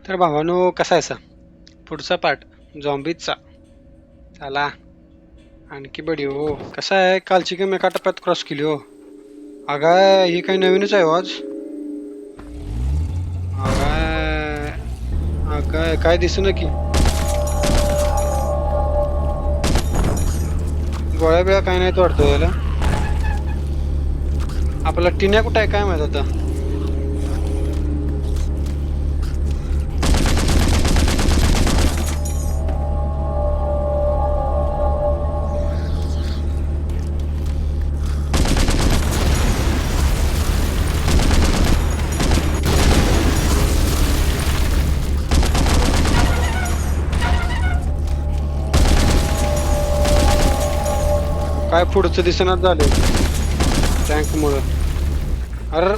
तर भावानो कसा आहे सा पुढचा पार्ट झॉम्बीजचा चला आणखी बडी हो कसा आहे कालची गेम एका टप्प्यात क्रॉस केली हो अगाय ही काही नवीनच आहे हो आज अगाय अगाय काय दिसेना की गोळ्या बिळ्या काय नाही वाटतं याला आपला टिन्या कुठं आहे काय माहित आता काय पुढचं दिसेनाच झाले टँक मुळे अरे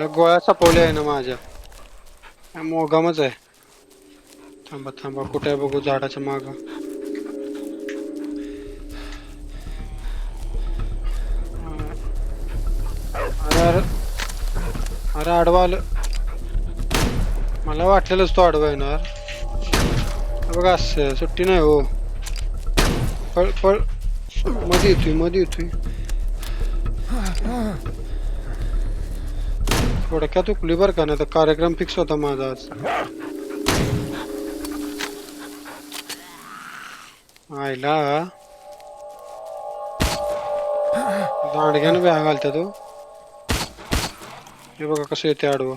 गोळ्या सापवल्या आहे ना माझ्या मोगामच आहे थांबा थांबा कुठे आहे बघू झाडाच्या माग अरे अरे आडवा आलं मला वाटलेलंच तो आडवा येणार बघा असं सुट्टी नाही हो पळ पळ मध्ये येतोय थोडक्यात उकली बरं का नाही तर कार्यक्रम फिक्स होता माझा आज आईला दांडग्यानं ब्या घालता तो हे बघा कसं येते आडवं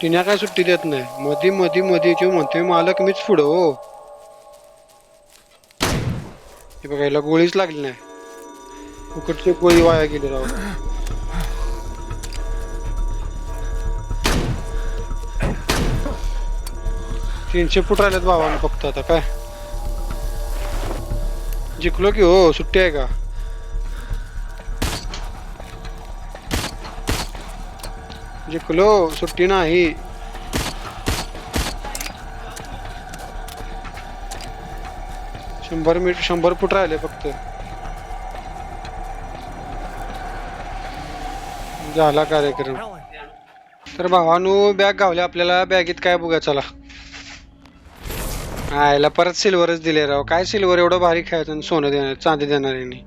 टिन्या काय सुट्टी देत नाही मध्ये येतो म्हणतोय मालक मीच पुढं हो हे बघा याला गोळीच लागली नाही फुकटची गोळी वाया गेली राव 300 फूट राहिलेत भावानं फक्त आता काय जिंकलो की हो सुट्टी आहे का जिंकलो सुट्टी नाही शंभर फूट राहिले फक्त झाला कार्यक्रम तर भावानू बॅग गावल्या आपल्याला बॅगेत काय बघा चला आयला परत सिल्वरच दिले राव काय सिल्वर एवढं भारी खेळायचं आणि सोनं देणार चांदी देणार यांनी